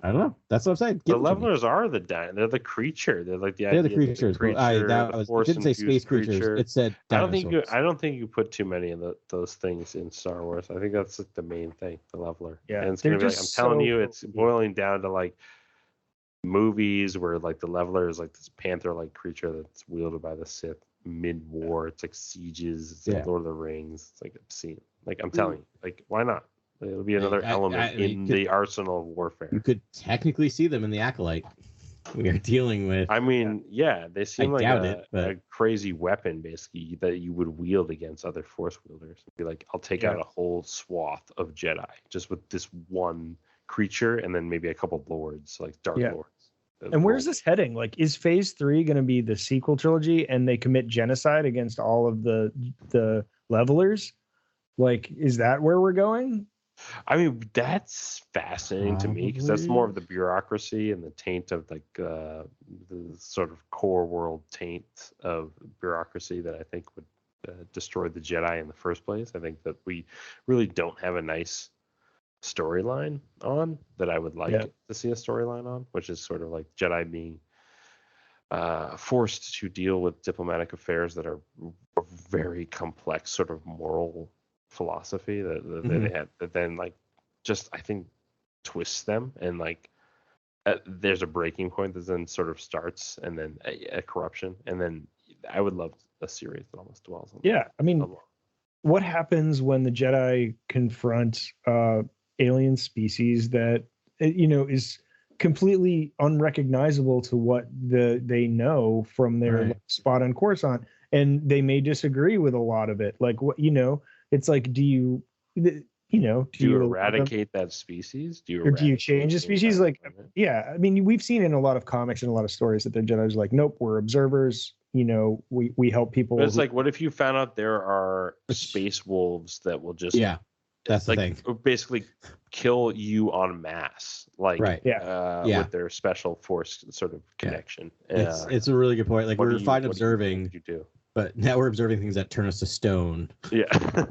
I don't know. That's what I'm saying. The levelers are they're the creature. They're like they're the creatures. It didn't say space creatures. It said dinosaurs. I don't think you put too many of those things in Star Wars. I think that's like the main thing, the leveler. Yeah. And it's gonna be like, I'm telling you, it's boiling down to like movies where like the leveler is like this panther-like creature that's wielded by the Sith mid-war. It's like sieges. It's like Lord of the Rings. It's like obscene. Like I'm telling you, like why not? It'll be another element in the arsenal of warfare. You could technically see them in the Acolyte. We are dealing with. I mean, they seem like a crazy weapon, basically, that you would wield against other Force wielders. Be like, I'll take out a whole swath of Jedi just with this one creature, and then maybe a couple lords, like Dark Lords. And where's this heading? Like, is phase 3 going to be the sequel trilogy, and they commit genocide against all of the levelers? Like, is that where we're going? I mean, that's fascinating to me because that's more of the bureaucracy and the taint of like the sort of core world taint of bureaucracy that I think would destroy the Jedi in the first place. I think that we really don't have a nice storyline on that I would like to see a storyline on, which is sort of like Jedi being forced to deal with diplomatic affairs that are very complex, sort of moral philosophy that they had, that then like just I think twists them, and like there's a breaking point that then sort of starts, and then a corruption, and then I would love a series that almost dwells on that. I mean, what happens when the Jedi confront alien species that is completely unrecognizable to what they know from their Right. spot on Coruscant, and they may disagree with a lot of it. Like, what, it's like, do you allow them, eradicate that species? or do you change the species? Like, yeah, I mean, we've seen in a lot of comics and a lot of stories that the Jedi's like, nope, we're observers. We help people. But it's like, what if you found out there are space wolves that will just that's the thing. Basically kill you en masse, like Right. with their special force sort of connection. It's a really good point. Like, we're fine observing, what you do? but now we're observing things that turn us to stone. Yeah.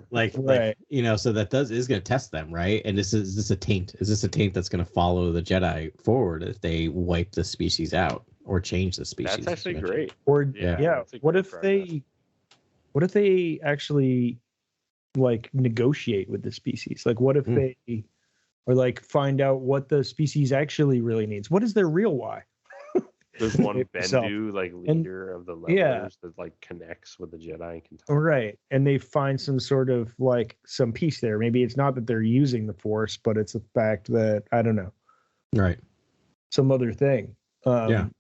like, Right. So that is going to test them, right? And is this a taint? Is this a taint that's going to follow the Jedi forward if they wipe the species out or change the species? That's actually great. Or that's a what great if they actually like negotiate with the species? Like, what if they or like find out what the species actually really needs? What is their real why? There's one Bendu, like leader of the levelers, that like connects with the Jedi and can talk. Right. And they find some sort of like some peace there. Maybe it's not that they're using the Force, but it's the fact that, I don't know, Right. some other thing. But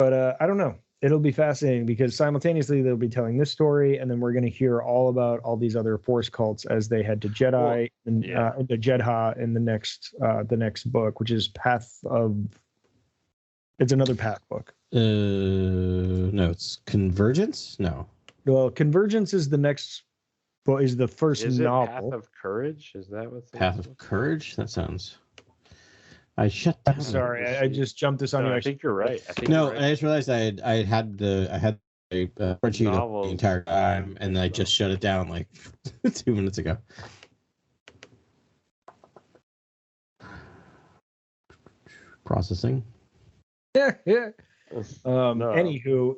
I don't know. It'll be fascinating because simultaneously they'll be telling this story, and then we're going to hear all about all these other Force cults as they head to Jedi and the Jedha in the next book, which is Path of. It's another Path book. No, it's Convergence. No. Well, Convergence is the next. Well, is the first novel. Path of Courage? Is that what? Path of Courage? That sounds. I shut down. I'm sorry, I just jumped this on you. I think you're right. I just realized I had a spreadsheet up the entire time, and I just shut it down like 2 minutes ago. Processing. Yeah. Anywho,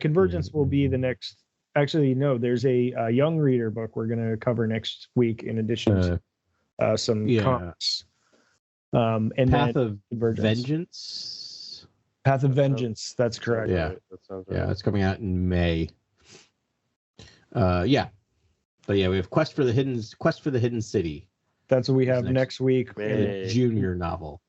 Convergence will be the next. Actually, no, there's a young reader book we're going to cover next week in addition to some comics. And Path of Vengeance. Path of Vengeance. That's correct. Yeah, that sounds right. Yeah, it's coming out in May. But yeah, we have Quest for the Hidden City. That's what we have next week. Junior novel.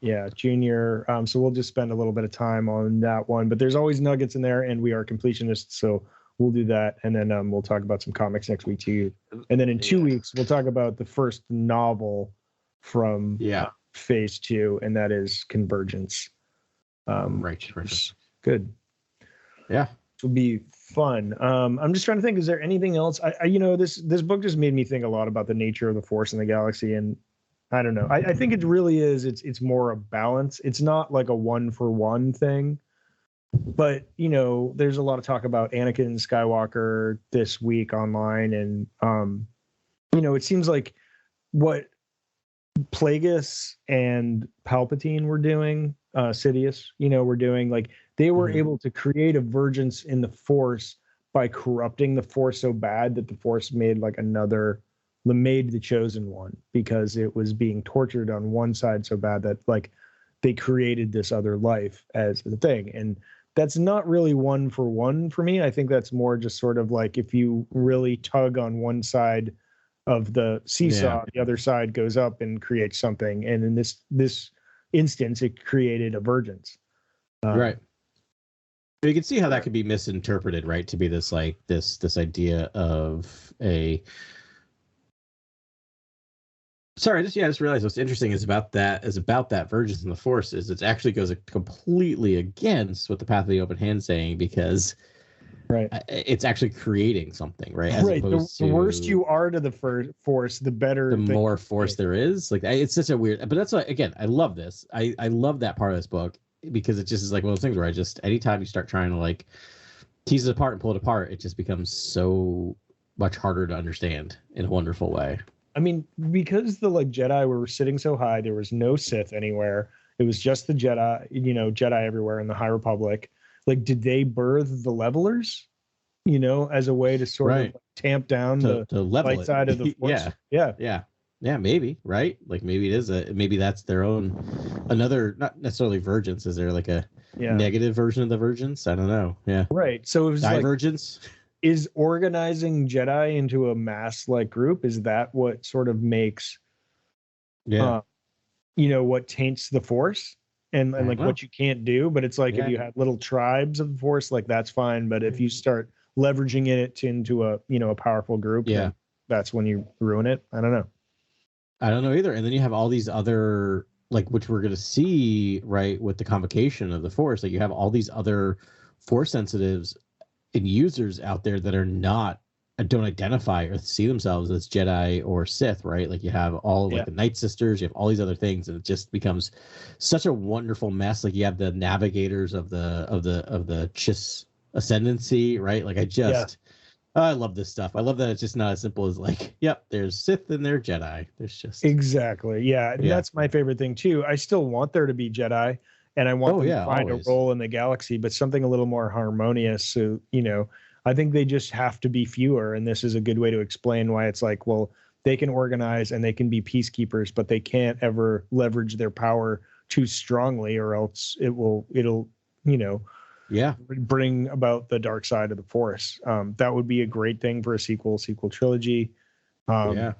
Yeah, junior. So we'll just spend a little bit of time on that one. But there's always nuggets in there, and we are completionists, so we'll do that, and then we'll talk about some comics next week too. And then in 2 weeks, we'll talk about the first novel from phase 2, and that is Convergence. Right. Good. Yeah, it will be fun. I'm just trying to think, is there anything else? This book just made me think a lot about the nature of the Force in the galaxy, and I don't know. I think it really is. It's more a balance. It's not like a 1-for-1 thing, but there's a lot of talk about Anakin Skywalker this week online, and it seems like what Plagueis and Palpatine were doing, Sidious, were doing, like, they were able to create a vergence in the Force by corrupting the Force so bad that the Force made the chosen one, because it was being tortured on one side so bad that, like, they created this other life as the thing. And that's not really 1-for-1 for me. I think that's more just sort of like, if you really tug on one side of the seesaw, the other side goes up and creates something. And in this instance, it created a vergence. Right. You can see how that could be misinterpreted, right? To be this idea of a. Sorry, I just realized what's interesting is about that vergence in the Force is it actually goes completely against what the Path of the Open Hand saying, because it's actually creating something, right? As opposed to, the worst you are to the Force, the better. The more Force there is. Like, it's such a weird. But that's why, again, I love this. I love that part of this book, because it just is like one of those things where anytime you start trying to like tease it apart and pull it apart, it just becomes so much harder to understand in a wonderful way. I mean, because the Jedi were sitting so high, there was no Sith anywhere. It was just the Jedi, Jedi everywhere in the High Republic. Like, did they birth the levelers, as a way to sort of tamp down the light side of the Force? Yeah, maybe, right? Like, maybe it is maybe that's their own, another, not necessarily vergence. Is there like a negative version of the vergence? I don't know. Yeah. Right. So it was divergence. Is organizing Jedi into a mass like group, is that what sort of makes what taints the Force and like what you can't do. But it's like if you had little tribes of the Force, like that's fine. But if you start leveraging it into a a powerful group, then that's when you ruin it. I don't know. I don't know either. And then you have all these other, like, which we're going to see, right, with the convocation of the Force. Like, you have all these other Force sensitives and users out there that are don't identify or see themselves as Jedi or Sith, right? Like, you have all of, like, the Night Sisters, you have all these other things, and it just becomes such a wonderful mess. Like, you have the navigators of the Chiss ascendancy, right? Like, I love this stuff. I love that it's just not as simple as like, yep, there's Sith and there's Jedi. There's just exactly, yeah. That's my favorite thing too. I still want there to be Jedi, and I want them to find a role in the galaxy, but something a little more harmonious. So I think they just have to be fewer, and this is a good way to explain why it's like, well, they can organize and they can be peacekeepers, but they can't ever leverage their power too strongly, or else it'll bring about the dark side of the Force. That would be a great thing for a sequel trilogy. And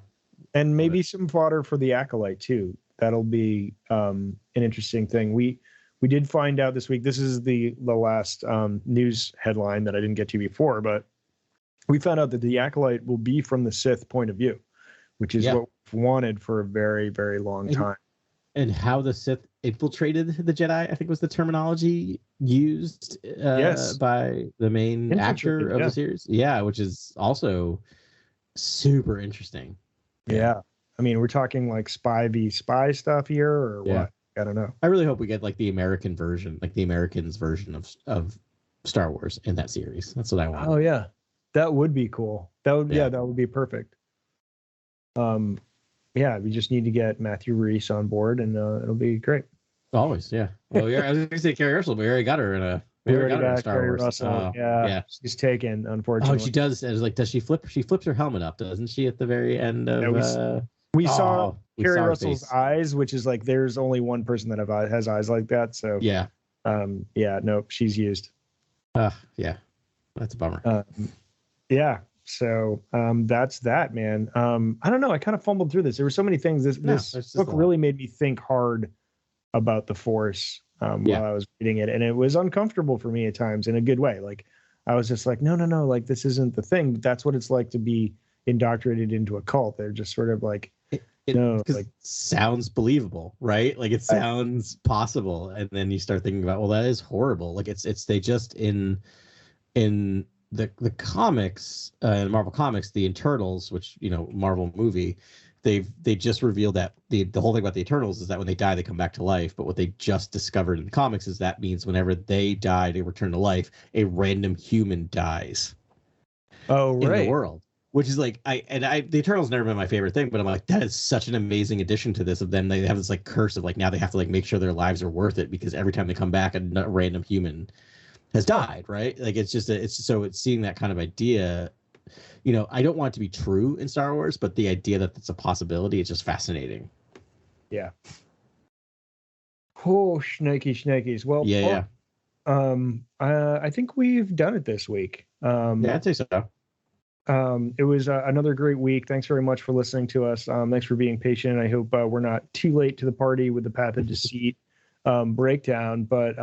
maybe some fodder for the Acolyte too. That'll be an interesting thing. We did find out this week, this is the last news headline that I didn't get to before, but we found out that the Acolyte will be from the Sith point of view, which is what we've wanted for a very, very long time. And how the Sith infiltrated the Jedi, I think was the terminology used by the main actor of the series. Yeah, which is also super interesting. Yeah. I mean, we're talking like spy v spy stuff here, or what? I don't know. I really hope we get like the American version, like the Americans version of Star Wars in that series. That's what I want. Oh yeah. That would be cool. That would be perfect. We just need to get Matthew Reese on board, and it'll be great. Always, yeah. Well, I was going to say Carrie Russell, but we already got her in a. We already got her in Star Carrie Wars. Russell. She's taken, unfortunately. Oh, she does. It's like, does she flip? She flips her helmet up, doesn't she? At the very end of. We saw Carrie Russell's eyes, which is like there's only one person that has eyes like that. So nope, she's used. Yeah, that's a bummer. So that's that, man. I don't know. I kind of fumbled through this. There were so many things. This book really made me think hard about the Force while I was reading it, and it was uncomfortable for me at times in a good way. Like I was just like, no, like this isn't the thing. That's what it's like to be indoctrinated into a cult. They're just sort of like, it sounds believable, right? Like it sounds possible, and then you start thinking about, well, that is horrible. Like it's they just in the comics, in Marvel Comics, the Eternals, which Marvel movie, they just revealed that the whole thing about the Eternals is that when they die they come back to life. But what they just discovered in the comics is that means whenever they die, they return to life, a random human dies. Oh, right. In the world. Which is like the Eternals never been my favorite thing, but I'm like, that is such an amazing addition to this. Of them, they have this like curse of like now they have to like make sure their lives are worth it, because every time they come back, a random human has died, right? Like it's seeing that kind of idea. I don't want it to be true in Star Wars, but the idea that it's a possibility is just fascinating. Yeah. Oh, shnikes. Well, I think we've done it this week. I'd say so. It was another great week. Thanks very much for listening to us. Thanks for being patient. I hope we're not too late to the party with the Path of Deceit breakdown, but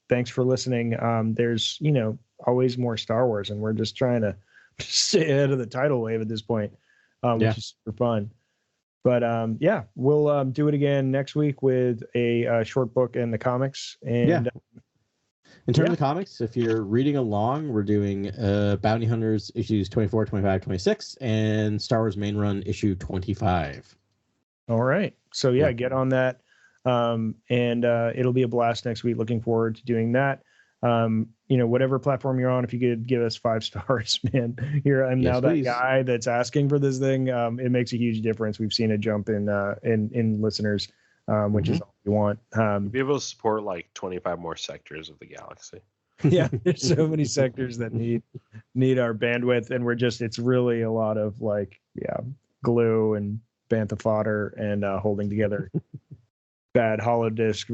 thanks for listening. There's, always more Star Wars, and we're just trying to stay ahead of the tidal wave at this point, which is super fun. But we'll do it again next week with a short book and the comics. And in terms of comics, if you're reading along, we're doing Bounty Hunters issues 24, 25, 26, and Star Wars Main Run issue 25. All right. So get on that. And it'll be a blast next week. Looking forward to doing that. Whatever platform you're on, if you could give us 5 stars, man. Here I'm now that guy that's asking for this thing. It makes a huge difference. We've seen a jump in listeners, which is all we want. Be able to support like 25 more sectors of the galaxy. Yeah, there's so many sectors that need our bandwidth, and it's really a lot of glue and bantha fodder and holding together bad holodisk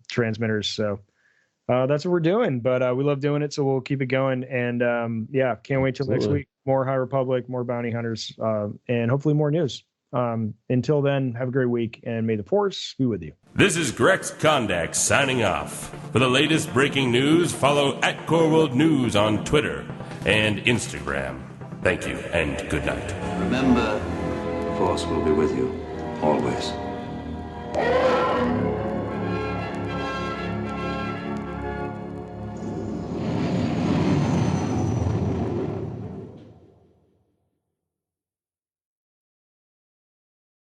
transmitters. So that's what we're doing, but we love doing it, so we'll keep it going. And can't wait till next week. More High Republic, more Bounty Hunters, and hopefully more news. Until then, have a great week, and may the Force be with you. This is Grex Kondak signing off. For the latest breaking news, follow @CoreWorldNews on Twitter and Instagram. Thank you, and good night. Remember, the Force will be with you, always.